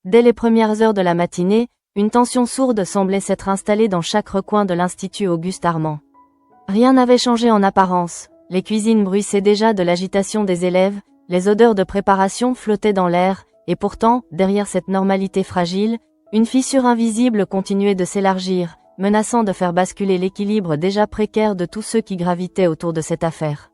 Dès les premières heures de la matinée, une tension sourde semblait s'être installée dans chaque recoin de l'Institut Auguste-Armand. Rien n'avait changé en apparence, les cuisines bruissaient déjà de l'agitation des élèves, les odeurs de préparation flottaient dans l'air, et pourtant, derrière cette normalité fragile, une fissure invisible continuait de s'élargir, menaçant de faire basculer l'équilibre déjà précaire de tous ceux qui gravitaient autour de cette affaire.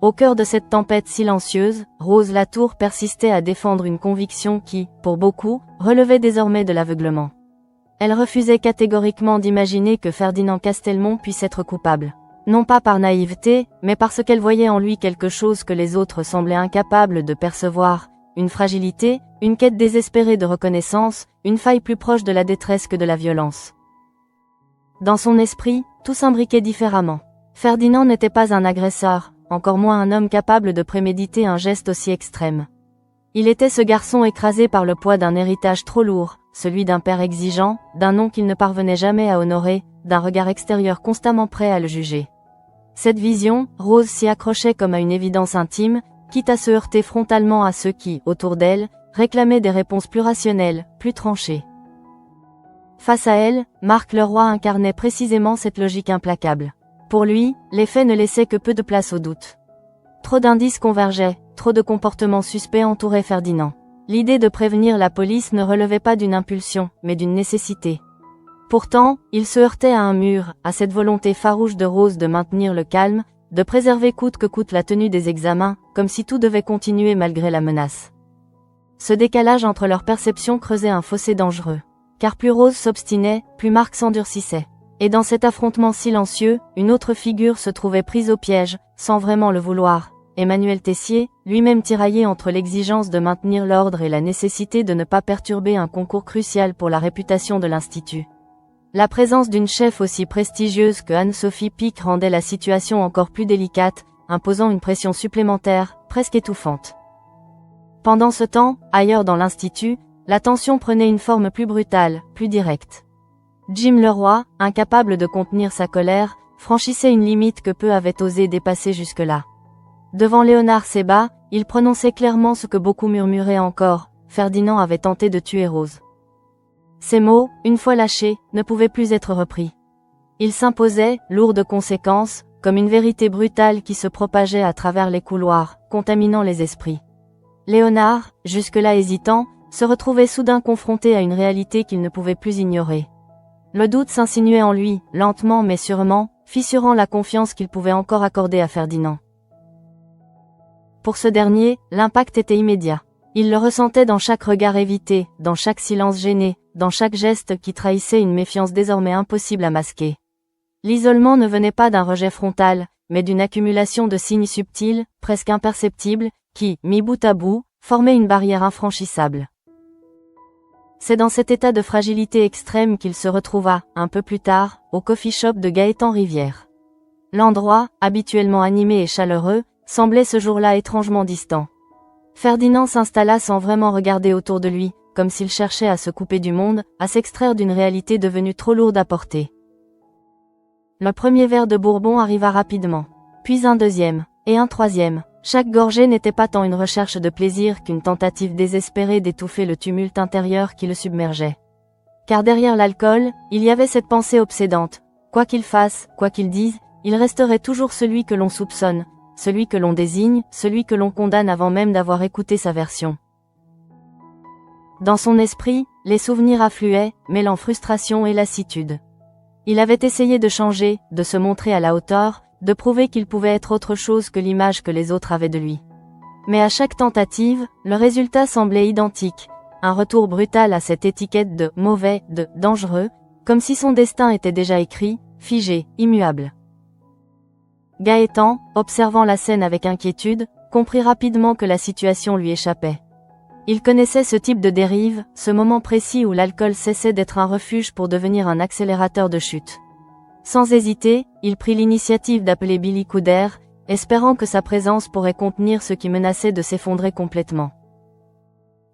Au cœur de cette tempête silencieuse, Rose Latour persistait à défendre une conviction qui, pour beaucoup, relevait désormais de l'aveuglement. Elle refusait catégoriquement d'imaginer que Ferdinand Castelmont puisse être coupable. Non pas par naïveté, mais parce qu'elle voyait en lui quelque chose que les autres semblaient incapables de percevoir, une fragilité, une quête désespérée de reconnaissance, une faille plus proche de la détresse que de la violence. Dans son esprit, tout s'imbriquait différemment. Ferdinand n'était pas un agresseur, encore moins un homme capable de préméditer un geste aussi extrême. Il était ce garçon écrasé par le poids d'un héritage trop lourd, celui d'un père exigeant, d'un nom qu'il ne parvenait jamais à honorer, d'un regard extérieur constamment prêt à le juger. Cette vision, Rose s'y accrochait comme à une évidence intime, quitte à se heurter frontalement à ceux qui, autour d'elle, réclamaient des réponses plus rationnelles, plus tranchées. Face à elle, Marc Leroy incarnait précisément cette logique implacable. Pour lui, les faits ne laissaient que peu de place au doute. Trop d'indices convergeaient, trop de comportements suspects entouraient Ferdinand. L'idée de prévenir la police ne relevait pas d'une impulsion, mais d'une nécessité. Pourtant, il se heurtait à un mur, à cette volonté farouche de Rose de maintenir le calme, de préserver coûte que coûte la tenue des examens, comme si tout devait continuer malgré la menace. Ce décalage entre leurs perceptions creusait un fossé dangereux. Car plus Rose s'obstinait, plus Marc s'endurcissait. Et dans cet affrontement silencieux, une autre figure se trouvait prise au piège, sans vraiment le vouloir. Emmanuel Tessier, lui-même tiraillé entre l'exigence de maintenir l'ordre et la nécessité de ne pas perturber un concours crucial pour la réputation de l'Institut. La présence d'une chef aussi prestigieuse que Anne-Sophie Pic rendait la situation encore plus délicate, imposant une pression supplémentaire, presque étouffante. Pendant ce temps, ailleurs dans l'Institut, la tension prenait une forme plus brutale, plus directe. Jim Leroy, incapable de contenir sa colère, franchissait une limite que peu avaient osé dépasser jusque-là. Devant Léonard Sébat, il prononçait clairement ce que beaucoup murmuraient encore, Ferdinand avait tenté de tuer Rose. Ces mots, une fois lâchés, ne pouvaient plus être repris. Ils s'imposaient, lourds de conséquences, comme une vérité brutale qui se propageait à travers les couloirs, contaminant les esprits. Léonard, jusque-là hésitant, se retrouvait soudain confronté à une réalité qu'il ne pouvait plus ignorer. Le doute s'insinuait en lui, lentement mais sûrement, fissurant la confiance qu'il pouvait encore accorder à Ferdinand. Pour ce dernier, l'impact était immédiat. Il le ressentait dans chaque regard évité, dans chaque silence gêné, dans chaque geste qui trahissait une méfiance désormais impossible à masquer. L'isolement ne venait pas d'un rejet frontal, mais d'une accumulation de signes subtils, presque imperceptibles, qui, mis bout à bout, formaient une barrière infranchissable. C'est dans cet état de fragilité extrême qu'il se retrouva, un peu plus tard, au coffee shop de Gaëtan Rivière. L'endroit, habituellement animé et chaleureux, semblait ce jour-là étrangement distant. Ferdinand s'installa sans vraiment regarder autour de lui, comme s'il cherchait à se couper du monde, à s'extraire d'une réalité devenue trop lourde à porter. Le premier verre de Bourbon arriva rapidement, puis un deuxième, et un troisième. Chaque gorgée n'était pas tant une recherche de plaisir qu'une tentative désespérée d'étouffer le tumulte intérieur qui le submergeait. Car derrière l'alcool, il y avait cette pensée obsédante. Quoi qu'il fasse, quoi qu'il dise, il resterait toujours celui que l'on soupçonne, celui que l'on désigne, celui que l'on condamne avant même d'avoir écouté sa version. Dans son esprit, les souvenirs affluaient, mêlant frustration et lassitude. Il avait essayé de changer, de se montrer à la hauteur, de prouver qu'il pouvait être autre chose que l'image que les autres avaient de lui. Mais à chaque tentative, le résultat semblait identique, un retour brutal à cette étiquette de mauvais, de dangereux, comme si son destin était déjà écrit, figé, immuable. Gaëtan, observant la scène avec inquiétude, comprit rapidement que la situation lui échappait. Il connaissait ce type de dérive, ce moment précis où l'alcool cessait d'être un refuge pour devenir un accélérateur de chute. Sans hésiter, il prit l'initiative d'appeler Billy Couder, espérant que sa présence pourrait contenir ce qui menaçait de s'effondrer complètement.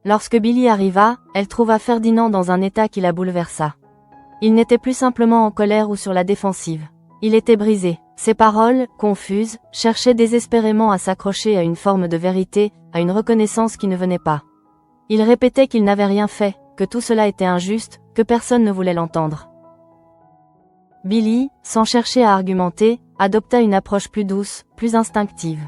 Lorsque Billy arriva, elle trouva Ferdinand dans un état qui la bouleversa. Il n'était plus simplement en colère ou sur la défensive. Il était brisé. Ses paroles, confuses, cherchaient désespérément à s'accrocher à une forme de vérité, à une reconnaissance qui ne venait pas. Il répétait qu'il n'avait rien fait, que tout cela était injuste, que personne ne voulait l'entendre. Billy, sans chercher à argumenter, adopta une approche plus douce, plus instinctive.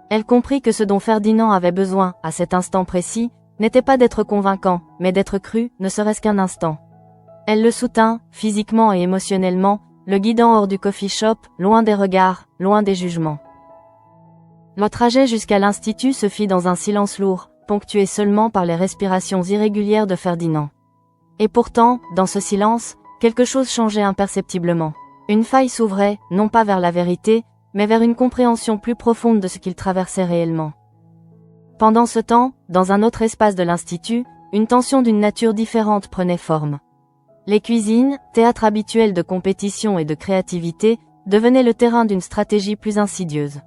Elle comprit que ce dont Ferdinand avait besoin, à cet instant précis, n'était pas d'être convaincant, mais d'être cru, ne serait-ce qu'un instant. Elle le soutint, physiquement et émotionnellement, le guidant hors du coffee shop, loin des regards, loin des jugements. Le trajet jusqu'à l'institut se fit dans un silence lourd, ponctué seulement par les respirations irrégulières de Ferdinand. Et pourtant, dans ce silence, quelque chose changeait imperceptiblement. Une faille s'ouvrait, non pas vers la vérité, mais vers une compréhension plus profonde de ce qu'il traversait réellement. Pendant ce temps, dans un autre espace de l'institut, une tension d'une nature différente prenait forme. Les cuisines, théâtre habituel de compétition et de créativité, devenaient le terrain d'une stratégie plus insidieuse.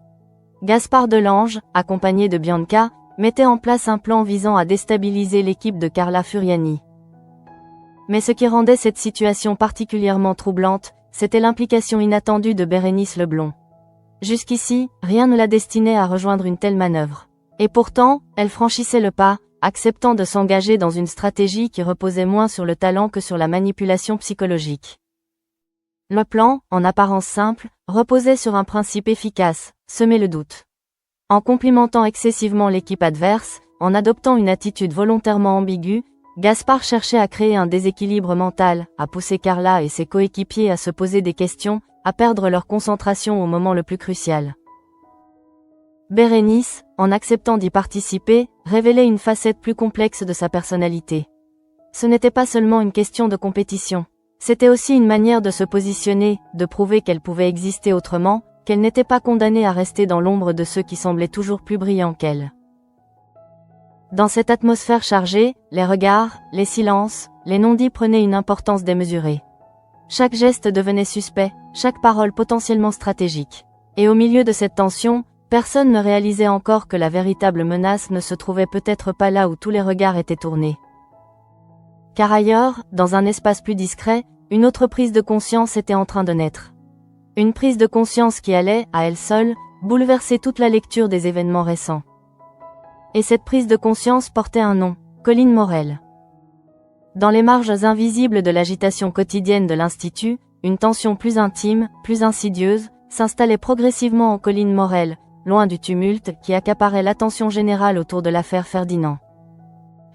Gaspard Delange, accompagné de Bianca, mettait en place un plan visant à déstabiliser l'équipe de Carla Furiani. Mais ce qui rendait cette situation particulièrement troublante, c'était l'implication inattendue de Bérénice Leblond. Jusqu'ici, rien ne la destinait à rejoindre une telle manœuvre. Et pourtant, elle franchissait le pas, acceptant de s'engager dans une stratégie qui reposait moins sur le talent que sur la manipulation psychologique. Le plan, en apparence simple, reposait sur un principe efficace, semer le doute. En complimentant excessivement l'équipe adverse, en adoptant une attitude volontairement ambiguë, Gaspard cherchait à créer un déséquilibre mental, à pousser Carla et ses coéquipiers à se poser des questions, à perdre leur concentration au moment le plus crucial. Bérénice, en acceptant d'y participer, révélait une facette plus complexe de sa personnalité. Ce n'était pas seulement une question de compétition. C'était aussi une manière de se positionner, de prouver qu'elle pouvait exister autrement, qu'elle n'était pas condamnée à rester dans l'ombre de ceux qui semblaient toujours plus brillants qu'elle. Dans cette atmosphère chargée, les regards, les silences, les non-dits prenaient une importance démesurée. Chaque geste devenait suspect, chaque parole potentiellement stratégique. Et au milieu de cette tension, personne ne réalisait encore que la véritable menace ne se trouvait peut-être pas là où tous les regards étaient tournés. Car ailleurs, dans un espace plus discret, une autre prise de conscience était en train de naître. Une prise de conscience qui allait, à elle seule, bouleverser toute la lecture des événements récents. Et cette prise de conscience portait un nom, Colline Morel. Dans les marges invisibles de l'agitation quotidienne de l'Institut, une tension plus intime, plus insidieuse, s'installait progressivement en Colline Morel, loin du tumulte qui accaparait l'attention générale autour de l'affaire Ferdinand.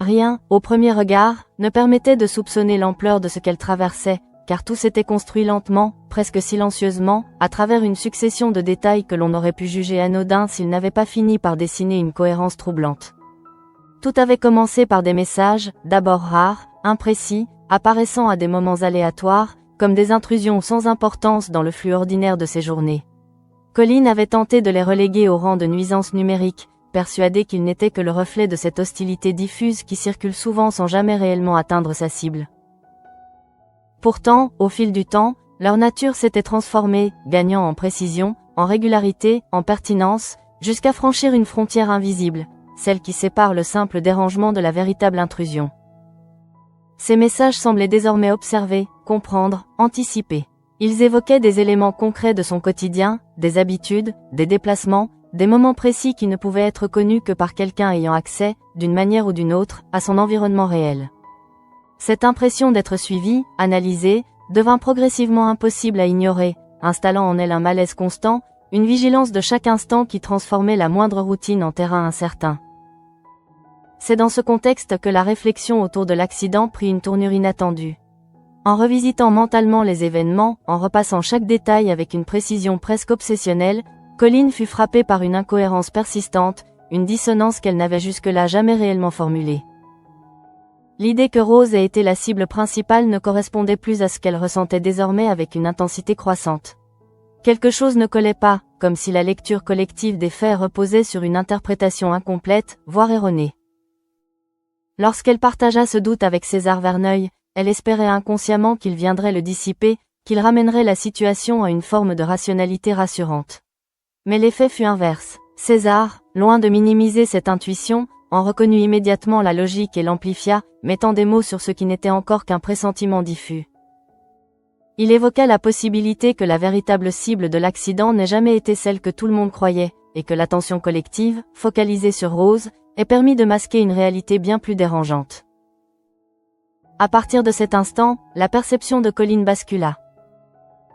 Rien, au premier regard, ne permettait de soupçonner l'ampleur de ce qu'elle traversait, car tout s'était construit lentement, presque silencieusement, à travers une succession de détails que l'on aurait pu juger anodins s'ils n'avaient pas fini par dessiner une cohérence troublante. Tout avait commencé par des messages, d'abord rares, imprécis, apparaissant à des moments aléatoires, comme des intrusions sans importance dans le flux ordinaire de ses journées. Colline avait tenté de les reléguer au rang de nuisances numériques, persuadée qu'il n'était que le reflet de cette hostilité diffuse qui circule souvent sans jamais réellement atteindre sa cible. Pourtant, au fil du temps, leur nature s'était transformée, gagnant en précision, en régularité, en pertinence, jusqu'à franchir une frontière invisible, celle qui sépare le simple dérangement de la véritable intrusion. Ces messages semblaient désormais observer, comprendre, anticiper. Ils évoquaient des éléments concrets de son quotidien, des habitudes, des déplacements, des moments précis qui ne pouvaient être connus que par quelqu'un ayant accès, d'une manière ou d'une autre, à son environnement réel. Cette impression d'être suivie, analysée, devint progressivement impossible à ignorer, installant en elle un malaise constant, une vigilance de chaque instant qui transformait la moindre routine en terrain incertain. C'est dans ce contexte que la réflexion autour de l'accident prit une tournure inattendue. En revisitant mentalement les événements, en repassant chaque détail avec une précision presque obsessionnelle, Colline fut frappée par une incohérence persistante, une dissonance qu'elle n'avait jusque-là jamais réellement formulée. L'idée que Rose ait été la cible principale ne correspondait plus à ce qu'elle ressentait désormais avec une intensité croissante. Quelque chose ne collait pas, comme si la lecture collective des faits reposait sur une interprétation incomplète, voire erronée. Lorsqu'elle partagea ce doute avec César Verneuil, elle espérait inconsciemment qu'il viendrait le dissiper, qu'il ramènerait la situation à une forme de rationalité rassurante. Mais l'effet fut inverse. César, loin de minimiser cette intuition, en reconnut immédiatement la logique et l'amplifia, mettant des mots sur ce qui n'était encore qu'un pressentiment diffus. Il évoqua la possibilité que la véritable cible de l'accident n'ait jamais été celle que tout le monde croyait, et que l'attention collective, focalisée sur Rose, et permit de masquer une réalité bien plus dérangeante. À partir de cet instant, la perception de Colleen bascula.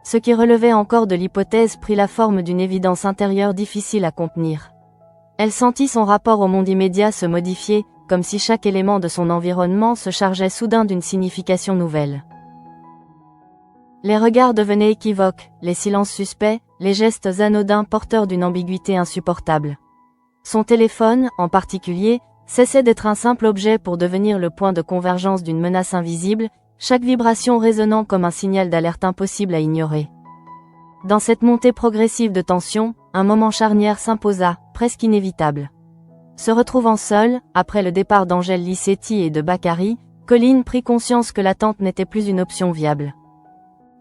Ce qui relevait encore de l'hypothèse prit la forme d'une évidence intérieure difficile à contenir. Elle sentit son rapport au monde immédiat se modifier, comme si chaque élément de son environnement se chargeait soudain d'une signification nouvelle. Les regards devenaient équivoques, les silences suspects, les gestes anodins porteurs d'une ambiguïté insupportable. Son téléphone, en particulier, cessait d'être un simple objet pour devenir le point de convergence d'une menace invisible, chaque vibration résonnant comme un signal d'alerte impossible à ignorer. Dans cette montée progressive de tension, un moment charnière s'imposa, presque inévitable. Se retrouvant seule, après le départ d'Angèle Licetti et de Bakary, Colleen prit conscience que l'attente n'était plus une option viable.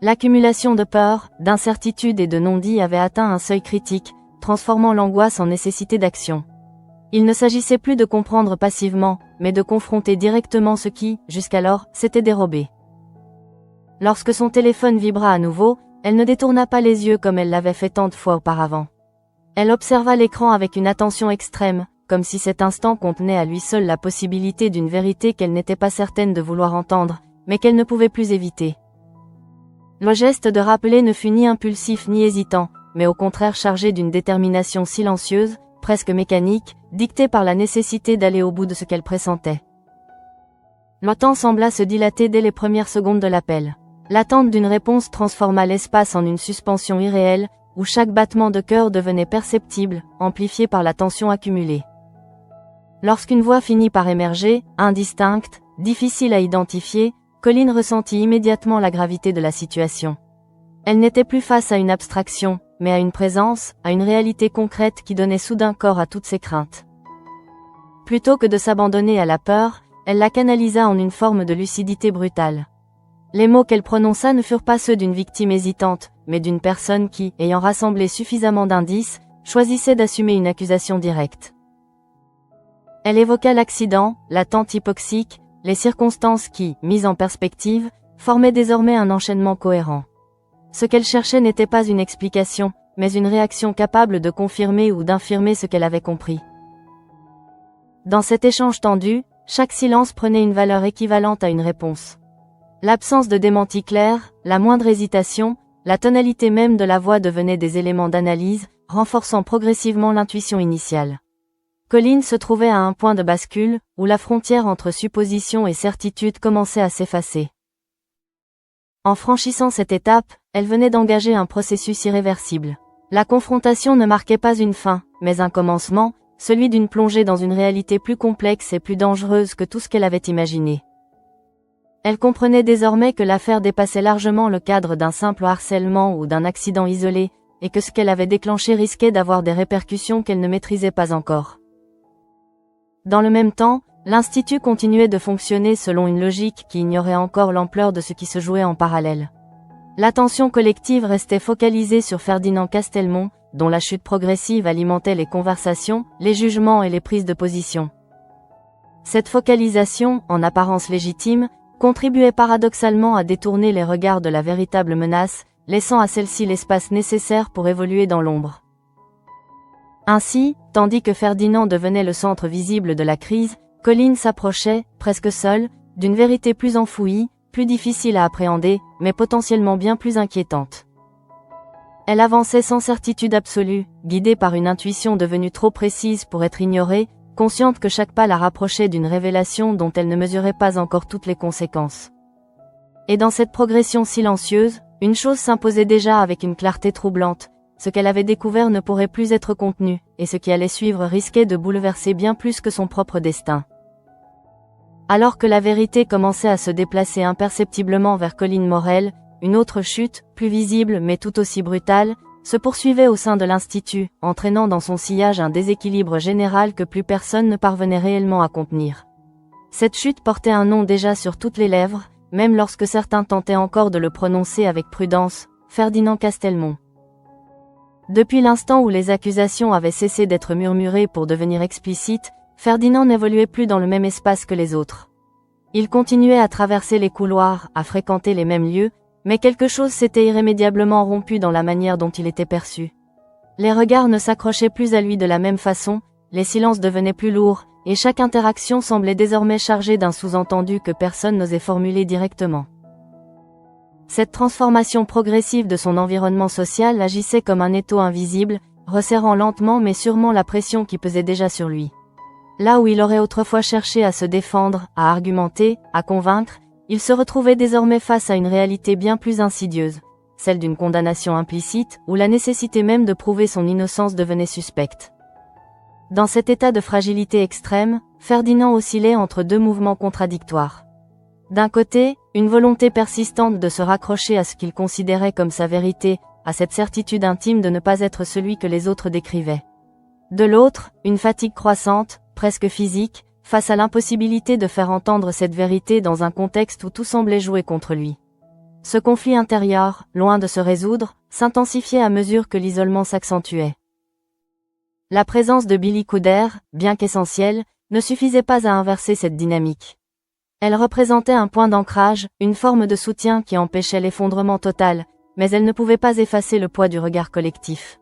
L'accumulation de peur, d'incertitude et de non-dit avait atteint un seuil critique, transformant l'angoisse en nécessité d'action. Il ne s'agissait plus de comprendre passivement, mais de confronter directement ce qui, jusqu'alors, s'était dérobé. Lorsque son téléphone vibra à nouveau, elle ne détourna pas les yeux comme elle l'avait fait tant de fois auparavant. Elle observa l'écran avec une attention extrême, comme si cet instant contenait à lui seul la possibilité d'une vérité qu'elle n'était pas certaine de vouloir entendre, mais qu'elle ne pouvait plus éviter. Le geste de rappeler ne fut ni impulsif ni hésitant, mais au contraire chargé d'une détermination silencieuse, presque mécanique, dictée par la nécessité d'aller au bout de ce qu'elle pressentait. Le temps sembla se dilater dès les premières secondes de l'appel. L'attente d'une réponse transforma l'espace en une suspension irréelle, où chaque battement de cœur devenait perceptible, amplifié par la tension accumulée. Lorsqu'une voix finit par émerger, indistincte, difficile à identifier, Colleen ressentit immédiatement la gravité de la situation. Elle n'était plus face à une abstraction, mais à une présence, à une réalité concrète qui donnait soudain corps à toutes ses craintes. Plutôt que de s'abandonner à la peur, elle la canalisa en une forme de lucidité brutale. Les mots qu'elle prononça ne furent pas ceux d'une victime hésitante, mais d'une personne qui, ayant rassemblé suffisamment d'indices, choisissait d'assumer une accusation directe. Elle évoqua l'accident, l'attente hypoxique, les circonstances qui, mises en perspective, formaient désormais un enchaînement cohérent. Ce qu'elle cherchait n'était pas une explication, mais une réaction capable de confirmer ou d'infirmer ce qu'elle avait compris. Dans cet échange tendu, chaque silence prenait une valeur équivalente à une réponse. L'absence de démenti clair, la moindre hésitation, la tonalité même de la voix devenaient des éléments d'analyse, renforçant progressivement l'intuition initiale. Colleen se trouvait à un point de bascule, où la frontière entre supposition et certitude commençait à s'effacer. En franchissant cette étape, elle venait d'engager un processus irréversible. La confrontation ne marquait pas une fin, mais un commencement, celui d'une plongée dans une réalité plus complexe et plus dangereuse que tout ce qu'elle avait imaginé. Elle comprenait désormais que l'affaire dépassait largement le cadre d'un simple harcèlement ou d'un accident isolé, et que ce qu'elle avait déclenché risquait d'avoir des répercussions qu'elle ne maîtrisait pas encore. Dans le même temps, l'Institut continuait de fonctionner selon une logique qui ignorait encore l'ampleur de ce qui se jouait en parallèle. L'attention collective restait focalisée sur Ferdinand Castelmont, dont la chute progressive alimentait les conversations, les jugements et les prises de position. Cette focalisation, en apparence légitime, contribuait paradoxalement à détourner les regards de la véritable menace, laissant à celle-ci l'espace nécessaire pour évoluer dans l'ombre. Ainsi, tandis que Ferdinand devenait le centre visible de la crise, Colleen s'approchait, presque seule, d'une vérité plus enfouie, plus difficile à appréhender, mais potentiellement bien plus inquiétante. Elle avançait sans certitude absolue, guidée par une intuition devenue trop précise pour être ignorée, consciente que chaque pas la rapprochait d'une révélation dont elle ne mesurait pas encore toutes les conséquences. Et dans cette progression silencieuse, une chose s'imposait déjà avec une clarté troublante. Ce qu'elle avait découvert ne pourrait plus être contenu, et ce qui allait suivre risquait de bouleverser bien plus que son propre destin. Alors que la vérité commençait à se déplacer imperceptiblement vers Colleen Morel, une autre chute, plus visible mais tout aussi brutale, se poursuivait au sein de l'Institut, entraînant dans son sillage un déséquilibre général que plus personne ne parvenait réellement à contenir. Cette chute portait un nom déjà sur toutes les lèvres, même lorsque certains tentaient encore de le prononcer avec prudence, Ferdinand Castelmont. Depuis l'instant où les accusations avaient cessé d'être murmurées pour devenir explicites, Ferdinand n'évoluait plus dans le même espace que les autres. Il continuait à traverser les couloirs, à fréquenter les mêmes lieux, mais quelque chose s'était irrémédiablement rompu dans la manière dont il était perçu. Les regards ne s'accrochaient plus à lui de la même façon, les silences devenaient plus lourds, et chaque interaction semblait désormais chargée d'un sous-entendu que personne n'osait formuler directement. Cette transformation progressive de son environnement social agissait comme un étau invisible, resserrant lentement mais sûrement la pression qui pesait déjà sur lui. Là où il aurait autrefois cherché à se défendre, à argumenter, à convaincre, il se retrouvait désormais face à une réalité bien plus insidieuse, celle d'une condamnation implicite, où la nécessité même de prouver son innocence devenait suspecte. Dans cet état de fragilité extrême, Ferdinand oscillait entre deux mouvements contradictoires. D'un côté, une volonté persistante de se raccrocher à ce qu'il considérait comme sa vérité, à cette certitude intime de ne pas être celui que les autres décrivaient. De l'autre, une fatigue croissante, presque physique, face à l'impossibilité de faire entendre cette vérité dans un contexte où tout semblait jouer contre lui. Ce conflit intérieur, loin de se résoudre, s'intensifiait à mesure que l'isolement s'accentuait. La présence de Billy Cooder, bien qu'essentielle, ne suffisait pas à inverser cette dynamique. Elle représentait un point d'ancrage, une forme de soutien qui empêchait l'effondrement total, mais elle ne pouvait pas effacer le poids du regard collectif.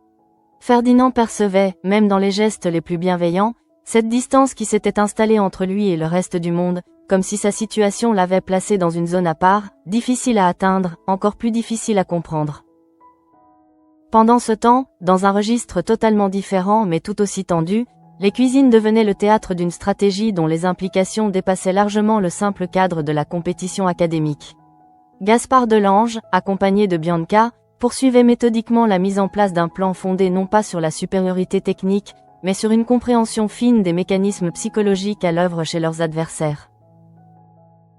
Ferdinand percevait, même dans les gestes les plus bienveillants, cette distance qui s'était installée entre lui et le reste du monde, comme si sa situation l'avait placé dans une zone à part, difficile à atteindre, encore plus difficile à comprendre. Pendant ce temps, dans un registre totalement différent mais tout aussi tendu, les cuisines devenaient le théâtre d'une stratégie dont les implications dépassaient largement le simple cadre de la compétition académique. Gaspard Delange, accompagné de Bianca, poursuivait méthodiquement la mise en place d'un plan fondé non pas sur la supériorité technique, mais sur une compréhension fine des mécanismes psychologiques à l'œuvre chez leurs adversaires.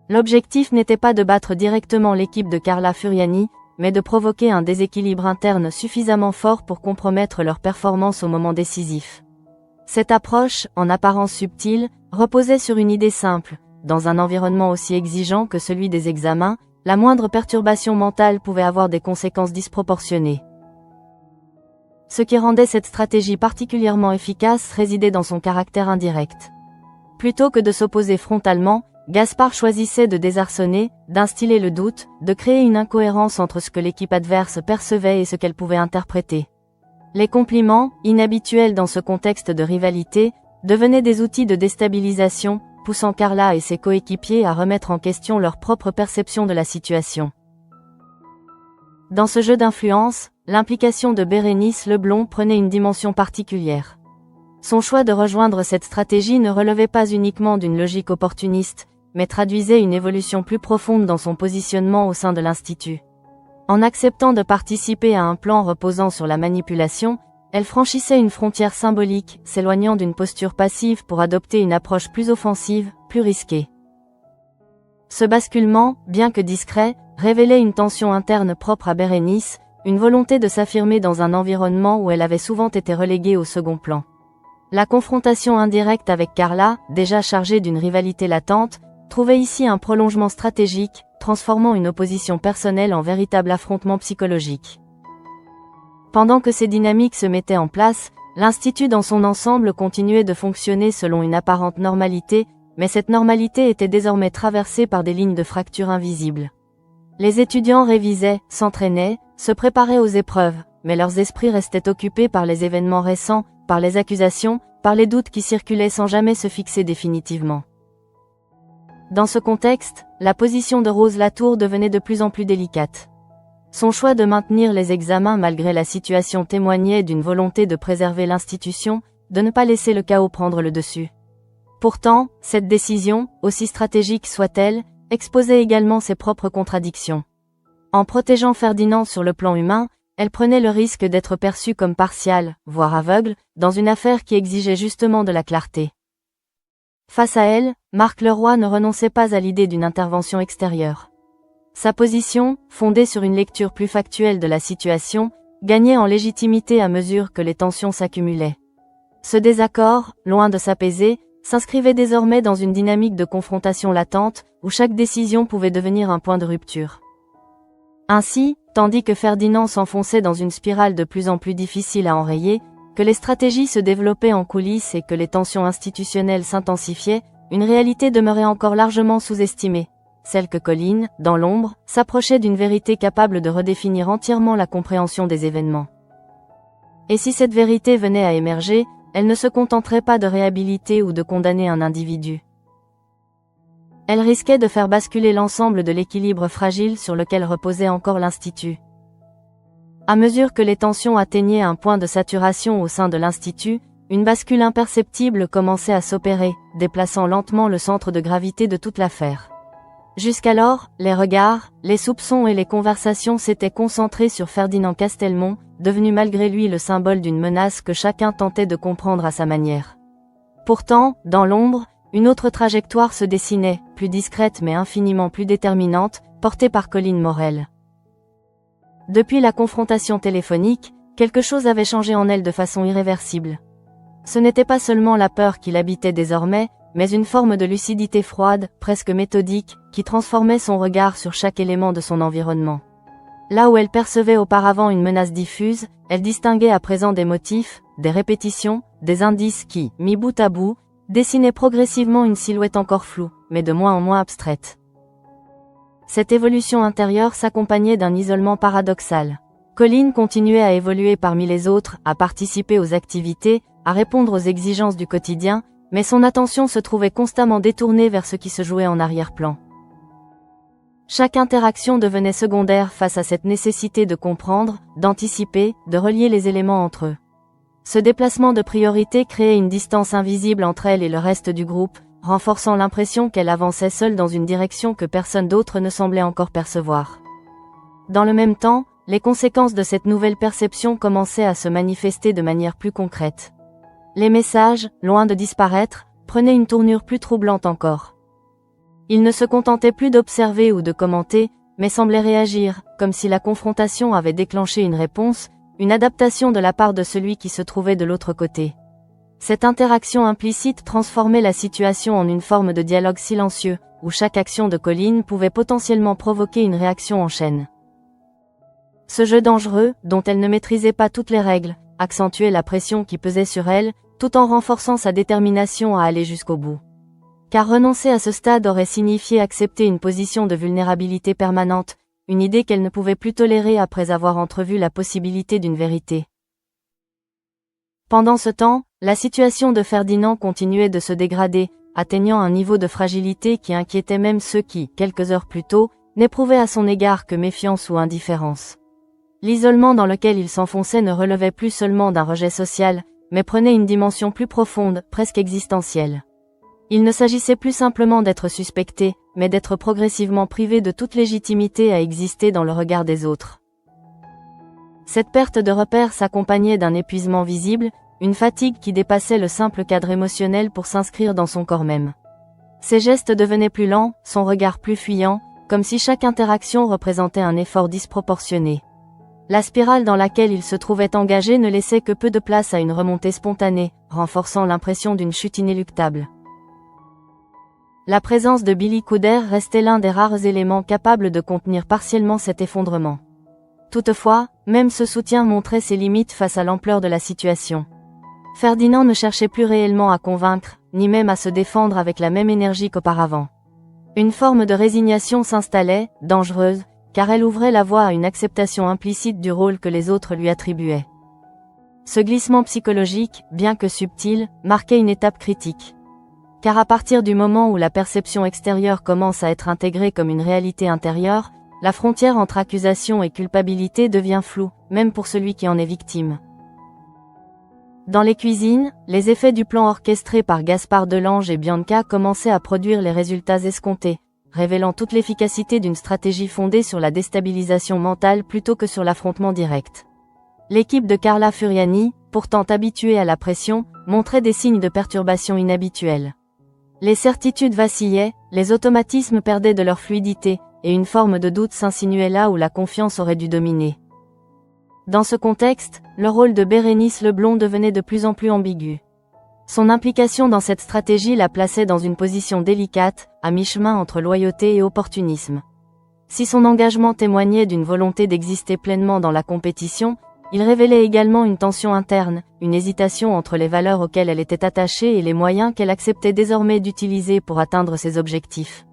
L'objectif n'était pas de battre directement l'équipe de Carla Furiani, mais de provoquer un déséquilibre interne suffisamment fort pour compromettre leur performance au moment décisif. Cette approche, en apparence subtile, reposait sur une idée simple: dans un environnement aussi exigeant que celui des examens, la moindre perturbation mentale pouvait avoir des conséquences disproportionnées. Ce qui rendait cette stratégie particulièrement efficace résidait dans son caractère indirect. Plutôt que de s'opposer frontalement, Gaspard choisissait de désarçonner, d'instiller le doute, de créer une incohérence entre ce que l'équipe adverse percevait et ce qu'elle pouvait interpréter. Les compliments, inhabituels dans ce contexte de rivalité, devenaient des outils de déstabilisation, poussant Carla et ses coéquipiers à remettre en question leur propre perception de la situation. Dans ce jeu d'influence, l'implication de Bérénice Leblond prenait une dimension particulière. Son choix de rejoindre cette stratégie ne relevait pas uniquement d'une logique opportuniste, mais traduisait une évolution plus profonde dans son positionnement au sein de l'Institut. En acceptant de participer à un plan reposant sur la manipulation, elle franchissait une frontière symbolique, s'éloignant d'une posture passive pour adopter une approche plus offensive, plus risquée. Ce basculement, bien que discret, révélait une tension interne propre à Bérénice, une volonté de s'affirmer dans un environnement où elle avait souvent été reléguée au second plan. La confrontation indirecte avec Carla, déjà chargée d'une rivalité latente, trouvait ici un prolongement stratégique, transformant une opposition personnelle en véritable affrontement psychologique. Pendant que ces dynamiques se mettaient en place, l'Institut dans son ensemble continuait de fonctionner selon une apparente normalité, mais cette normalité était désormais traversée par des lignes de fracture invisibles. Les étudiants révisaient, s'entraînaient, se préparaient aux épreuves, mais leurs esprits restaient occupés par les événements récents, par les accusations, par les doutes qui circulaient sans jamais se fixer définitivement. Dans ce contexte, la position de Rose Latour devenait de plus en plus délicate. Son choix de maintenir les examens malgré la situation témoignait d'une volonté de préserver l'institution, de ne pas laisser le chaos prendre le dessus. Pourtant, cette décision, aussi stratégique soit-elle, exposait également ses propres contradictions. En protégeant Ferdinand sur le plan humain, elle prenait le risque d'être perçue comme partiale, voire aveugle, dans une affaire qui exigeait justement de la clarté. Face à elle, Marc Leroy ne renonçait pas à l'idée d'une intervention extérieure. Sa position, fondée sur une lecture plus factuelle de la situation, gagnait en légitimité à mesure que les tensions s'accumulaient. Ce désaccord, loin de s'apaiser, s'inscrivait désormais dans une dynamique de confrontation latente, où chaque décision pouvait devenir un point de rupture. Ainsi, tandis que Ferdinand s'enfonçait dans une spirale de plus en plus difficile à enrayer, que les stratégies se développaient en coulisses et que les tensions institutionnelles s'intensifiaient, une réalité demeurait encore largement sous-estimée, celle que Colline, dans l'ombre, s'approchait d'une vérité capable de redéfinir entièrement la compréhension des événements. Et si cette vérité venait à émerger, elle ne se contenterait pas de réhabiliter ou de condamner un individu. Elle risquait de faire basculer l'ensemble de l'équilibre fragile sur lequel reposait encore l'Institut. À mesure que les tensions atteignaient un point de saturation au sein de l'Institut, une bascule imperceptible commençait à s'opérer, déplaçant lentement le centre de gravité de toute l'affaire. Jusqu'alors, les regards, les soupçons et les conversations s'étaient concentrés sur Ferdinand Castelmont, devenu malgré lui le symbole d'une menace que chacun tentait de comprendre à sa manière. Pourtant, dans l'ombre, une autre trajectoire se dessinait, plus discrète mais infiniment plus déterminante, portée par Colline Morel. Depuis la confrontation téléphonique, quelque chose avait changé en elle de façon irréversible. Ce n'était pas seulement la peur qui l'habitait désormais, mais une forme de lucidité froide, presque méthodique, qui transformait son regard sur chaque élément de son environnement. Là où elle percevait auparavant une menace diffuse, elle distinguait à présent des motifs, des répétitions, des indices qui, mis bout à bout, dessinaient progressivement une silhouette encore floue, mais de moins en moins abstraite. Cette évolution intérieure s'accompagnait d'un isolement paradoxal. Colline continuait à évoluer parmi les autres, à participer aux activités, à répondre aux exigences du quotidien, mais son attention se trouvait constamment détournée vers ce qui se jouait en arrière-plan. Chaque interaction devenait secondaire face à cette nécessité de comprendre, d'anticiper, de relier les éléments entre eux. Ce déplacement de priorité créait une distance invisible entre elle et le reste du groupe, renforçant l'impression qu'elle avançait seule dans une direction que personne d'autre ne semblait encore percevoir. Dans le même temps, les conséquences de cette nouvelle perception commençaient à se manifester de manière plus concrète. Les messages, loin de disparaître, prenaient une tournure plus troublante encore. Ils ne se contentaient plus d'observer ou de commenter, mais semblaient réagir, comme si la confrontation avait déclenché une réponse, une adaptation de la part de celui qui se trouvait de l'autre côté. Cette interaction implicite transformait la situation en une forme de dialogue silencieux, où chaque action de Colline pouvait potentiellement provoquer une réaction en chaîne. Ce jeu dangereux, dont elle ne maîtrisait pas toutes les règles, accentuait la pression qui pesait sur elle, tout en renforçant sa détermination à aller jusqu'au bout. Car renoncer à ce stade aurait signifié accepter une position de vulnérabilité permanente, une idée qu'elle ne pouvait plus tolérer après avoir entrevu la possibilité d'une vérité. Pendant ce temps, la situation de Ferdinand continuait de se dégrader, atteignant un niveau de fragilité qui inquiétait même ceux qui, quelques heures plus tôt, n'éprouvaient à son égard que méfiance ou indifférence. L'isolement dans lequel il s'enfonçait ne relevait plus seulement d'un rejet social, mais prenait une dimension plus profonde, presque existentielle. Il ne s'agissait plus simplement d'être suspecté, mais d'être progressivement privé de toute légitimité à exister dans le regard des autres. Cette perte de repère s'accompagnait d'un épuisement visible, une fatigue qui dépassait le simple cadre émotionnel pour s'inscrire dans son corps même. Ses gestes devenaient plus lents, son regard plus fuyant, comme si chaque interaction représentait un effort disproportionné. La spirale dans laquelle il se trouvait engagé ne laissait que peu de place à une remontée spontanée, renforçant l'impression d'une chute inéluctable. La présence de Billy Couder restait l'un des rares éléments capables de contenir partiellement cet effondrement. Toutefois, même ce soutien montrait ses limites face à l'ampleur de la situation. Ferdinand ne cherchait plus réellement à convaincre, ni même à se défendre avec la même énergie qu'auparavant. Une forme de résignation s'installait, dangereuse, car elle ouvrait la voie à une acceptation implicite du rôle que les autres lui attribuaient. Ce glissement psychologique, bien que subtil, marquait une étape critique. Car à partir du moment où la perception extérieure commence à être intégrée comme une réalité intérieure, la frontière entre accusation et culpabilité devient floue, même pour celui qui en est victime. Dans les cuisines, les effets du plan orchestré par Gaspard Delange et Bianca commençaient à produire les résultats escomptés, révélant toute l'efficacité d'une stratégie fondée sur la déstabilisation mentale plutôt que sur l'affrontement direct. L'équipe de Carla Furiani, pourtant habituée à la pression, montrait des signes de perturbation inhabituels. Les certitudes vacillaient, les automatismes perdaient de leur fluidité, et une forme de doute s'insinuait là où la confiance aurait dû dominer. Dans ce contexte, le rôle de Bérénice Leblond devenait de plus en plus ambigu. Son implication dans cette stratégie la plaçait dans une position délicate, à mi-chemin entre loyauté et opportunisme. Si son engagement témoignait d'une volonté d'exister pleinement dans la compétition, il révélait également une tension interne, une hésitation entre les valeurs auxquelles elle était attachée et les moyens qu'elle acceptait désormais d'utiliser pour atteindre ses objectifs.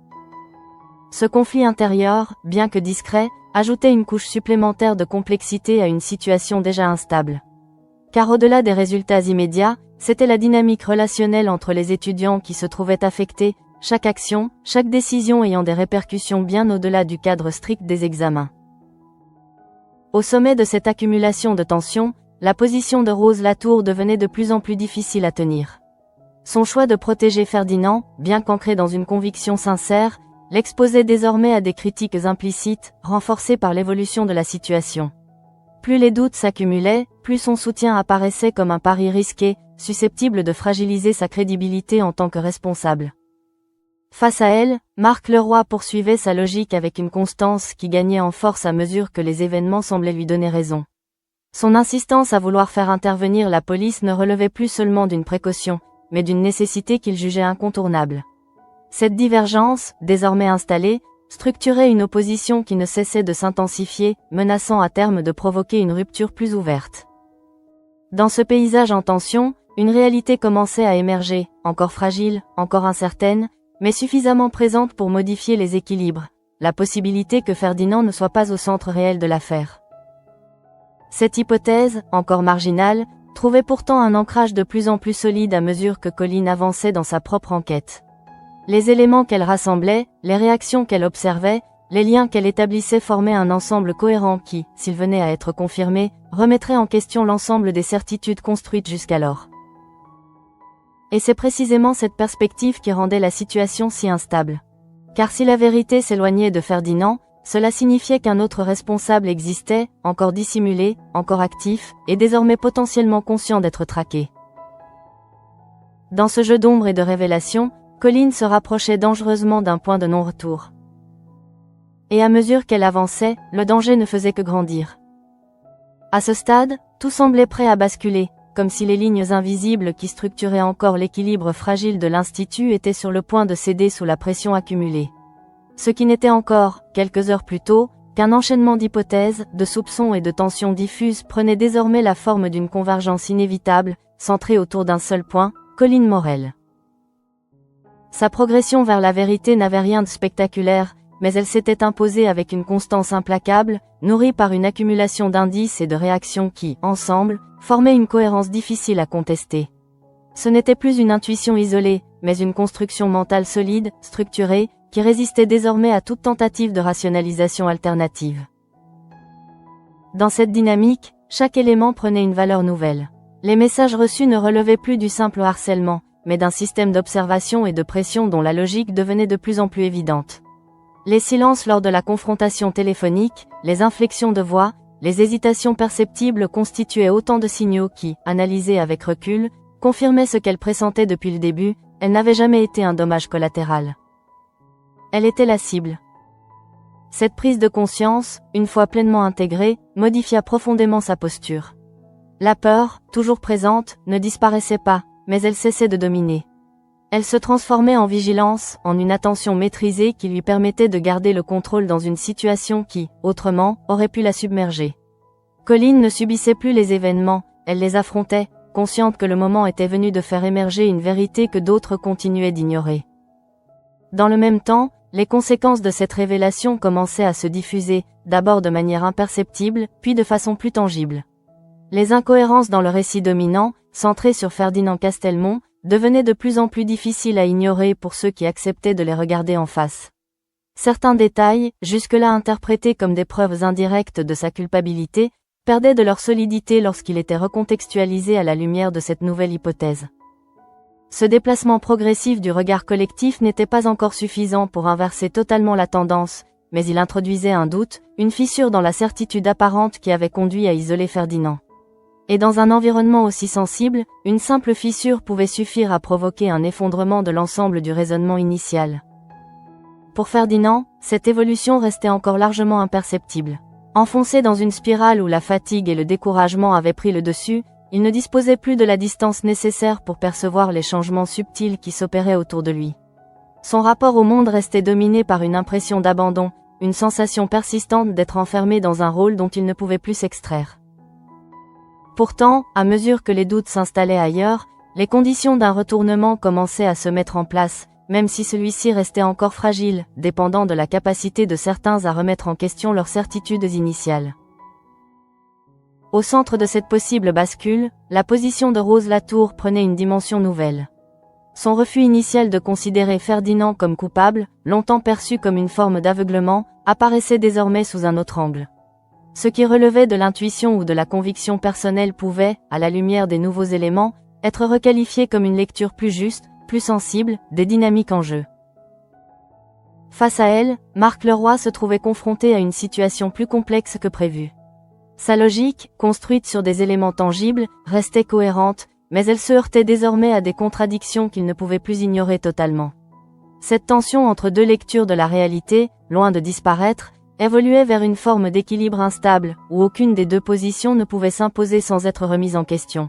Ce conflit intérieur, bien que discret, ajoutait une couche supplémentaire de complexité à une situation déjà instable. Car au-delà des résultats immédiats, c'était la dynamique relationnelle entre les étudiants qui se trouvait affectée, chaque action, chaque décision ayant des répercussions bien au-delà du cadre strict des examens. Au sommet de cette accumulation de tensions, la position de Rose Latour devenait de plus en plus difficile à tenir. Son choix de protéger Ferdinand, bien qu'ancré dans une conviction sincère, l'exposait désormais à des critiques implicites, renforcées par l'évolution de la situation. Plus les doutes s'accumulaient, plus son soutien apparaissait comme un pari risqué, susceptible de fragiliser sa crédibilité en tant que responsable. Face à elle, Marc Leroy poursuivait sa logique avec une constance qui gagnait en force à mesure que les événements semblaient lui donner raison. Son insistance à vouloir faire intervenir la police ne relevait plus seulement d'une précaution, mais d'une nécessité qu'il jugeait incontournable. Cette divergence, désormais installée, structurait une opposition qui ne cessait de s'intensifier, menaçant à terme de provoquer une rupture plus ouverte. Dans ce paysage en tension, une réalité commençait à émerger, encore fragile, encore incertaine, mais suffisamment présente pour modifier les équilibres, la possibilité que Ferdinand ne soit pas au centre réel de l'affaire. Cette hypothèse, encore marginale, trouvait pourtant un ancrage de plus en plus solide à mesure que Colline avançait dans sa propre enquête. Les éléments qu'elle rassemblait, les réactions qu'elle observait, les liens qu'elle établissait formaient un ensemble cohérent qui, s'il venait à être confirmé, remettrait en question l'ensemble des certitudes construites jusqu'alors. Et c'est précisément cette perspective qui rendait la situation si instable. Car si la vérité s'éloignait de Ferdinand, cela signifiait qu'un autre responsable existait, encore dissimulé, encore actif, et désormais potentiellement conscient d'être traqué. Dans ce jeu d'ombre et de révélation, Colline se rapprochait dangereusement d'un point de non-retour. Et à mesure qu'elle avançait, le danger ne faisait que grandir. À ce stade, tout semblait prêt à basculer, comme si les lignes invisibles qui structuraient encore l'équilibre fragile de l'Institut étaient sur le point de céder sous la pression accumulée. Ce qui n'était encore, quelques heures plus tôt, qu'un enchaînement d'hypothèses, de soupçons et de tensions diffuses prenait désormais la forme d'une convergence inévitable, centrée autour d'un seul point, Colline Morel. Sa progression vers la vérité n'avait rien de spectaculaire, mais elle s'était imposée avec une constance implacable, nourrie par une accumulation d'indices et de réactions qui, ensemble, formaient une cohérence difficile à contester. Ce n'était plus une intuition isolée, mais une construction mentale solide, structurée, qui résistait désormais à toute tentative de rationalisation alternative. Dans cette dynamique, chaque élément prenait une valeur nouvelle. Les messages reçus ne relevaient plus du simple harcèlement, mais d'un système d'observation et de pression dont la logique devenait de plus en plus évidente. Les silences lors de la confrontation téléphonique, les inflexions de voix, les hésitations perceptibles constituaient autant de signaux qui, analysés avec recul, confirmaient ce qu'elle pressentait depuis le début, elle n'avait jamais été un dommage collatéral. Elle était la cible. Cette prise de conscience, une fois pleinement intégrée, modifia profondément sa posture. La peur, toujours présente, ne disparaissait pas, mais elle cessait de dominer. Elle se transformait en vigilance, en une attention maîtrisée qui lui permettait de garder le contrôle dans une situation qui, autrement, aurait pu la submerger. Colline ne subissait plus les événements, elle les affrontait, consciente que le moment était venu de faire émerger une vérité que d'autres continuaient d'ignorer. Dans le même temps, les conséquences de cette révélation commençaient à se diffuser, d'abord de manière imperceptible, puis de façon plus tangible. Les incohérences dans le récit dominant, centré sur Ferdinand Castelmont, devenaient de plus en plus difficiles à ignorer pour ceux qui acceptaient de les regarder en face. Certains détails, jusque-là interprétés comme des preuves indirectes de sa culpabilité, perdaient de leur solidité lorsqu'il était recontextualisé à la lumière de cette nouvelle hypothèse. Ce déplacement progressif du regard collectif n'était pas encore suffisant pour inverser totalement la tendance, mais il introduisait un doute, une fissure dans la certitude apparente qui avait conduit à isoler Ferdinand. Et dans un environnement aussi sensible, une simple fissure pouvait suffire à provoquer un effondrement de l'ensemble du raisonnement initial. Pour Ferdinand, cette évolution restait encore largement imperceptible. Enfoncé dans une spirale où la fatigue et le découragement avaient pris le dessus, il ne disposait plus de la distance nécessaire pour percevoir les changements subtils qui s'opéraient autour de lui. Son rapport au monde restait dominé par une impression d'abandon, une sensation persistante d'être enfermé dans un rôle dont il ne pouvait plus s'extraire. Pourtant, à mesure que les doutes s'installaient ailleurs, les conditions d'un retournement commençaient à se mettre en place, même si celui-ci restait encore fragile, dépendant de la capacité de certains à remettre en question leurs certitudes initiales. Au centre de cette possible bascule, la position de Rose Latour prenait une dimension nouvelle. Son refus initial de considérer Ferdinand comme coupable, longtemps perçu comme une forme d'aveuglement, apparaissait désormais sous un autre angle. Ce qui relevait de l'intuition ou de la conviction personnelle pouvait, à la lumière des nouveaux éléments, être requalifié comme une lecture plus juste, plus sensible, des dynamiques en jeu. Face à elle, Marc Leroy se trouvait confronté à une situation plus complexe que prévu. Sa logique, construite sur des éléments tangibles, restait cohérente, mais elle se heurtait désormais à des contradictions qu'il ne pouvait plus ignorer totalement. Cette tension entre deux lectures de la réalité, loin de disparaître, évoluait vers une forme d'équilibre instable, où aucune des deux positions ne pouvait s'imposer sans être remise en question.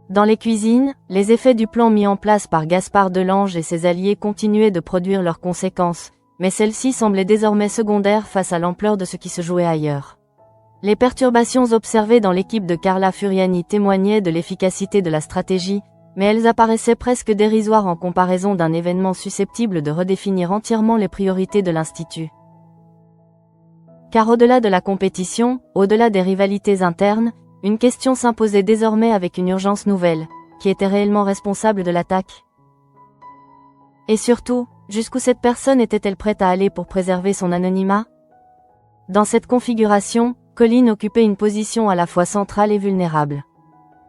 Dans les cuisines, les effets du plan mis en place par Gaspard Delange et ses alliés continuaient de produire leurs conséquences, mais celles-ci semblaient désormais secondaires face à l'ampleur de ce qui se jouait ailleurs. Les perturbations observées dans l'équipe de Carla Furiani témoignaient de l'efficacité de la stratégie, mais elles apparaissaient presque dérisoires en comparaison d'un événement susceptible de redéfinir entièrement les priorités de l'Institut. Car au-delà de la compétition, au-delà des rivalités internes, une question s'imposait désormais avec une urgence nouvelle, qui était réellement responsable de l'attaque? Et surtout, jusqu'où cette personne était-elle prête à aller pour préserver son anonymat? Dans cette configuration, Colline occupait une position à la fois centrale et vulnérable.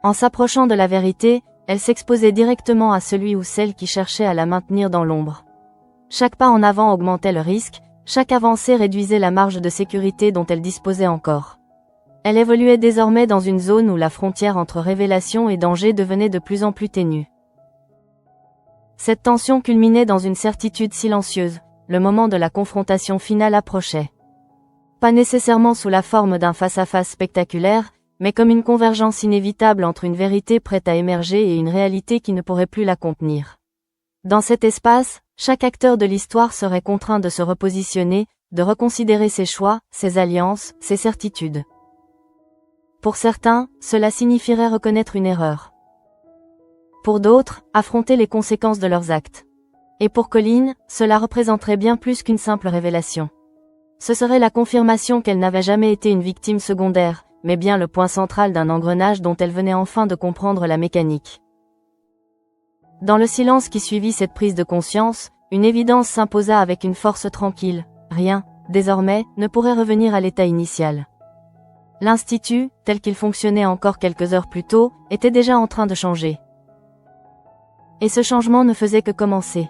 En s'approchant de la vérité, elle s'exposait directement à celui ou celle qui cherchait à la maintenir dans l'ombre. Chaque pas en avant augmentait le risque, chaque avancée réduisait la marge de sécurité dont elle disposait encore. Elle évoluait désormais dans une zone où la frontière entre révélation et danger devenait de plus en plus ténue. Cette tension culminait dans une certitude silencieuse, le moment de la confrontation finale approchait. Pas nécessairement sous la forme d'un face-à-face spectaculaire, mais comme une convergence inévitable entre une vérité prête à émerger et une réalité qui ne pourrait plus la contenir. Dans cet espace, chaque acteur de l'histoire serait contraint de se repositionner, de reconsidérer ses choix, ses alliances, ses certitudes. Pour certains, cela signifierait reconnaître une erreur. Pour d'autres, affronter les conséquences de leurs actes. Et pour Colline, cela représenterait bien plus qu'une simple révélation. Ce serait la confirmation qu'elle n'avait jamais été une victime secondaire, mais bien le point central d'un engrenage dont elle venait enfin de comprendre la mécanique. Dans le silence qui suivit cette prise de conscience, une évidence s'imposa avec une force tranquille. Rien, désormais, ne pourrait revenir à l'état initial. L'Institut, tel qu'il fonctionnait encore quelques heures plus tôt, était déjà en train de changer. Et ce changement ne faisait que commencer.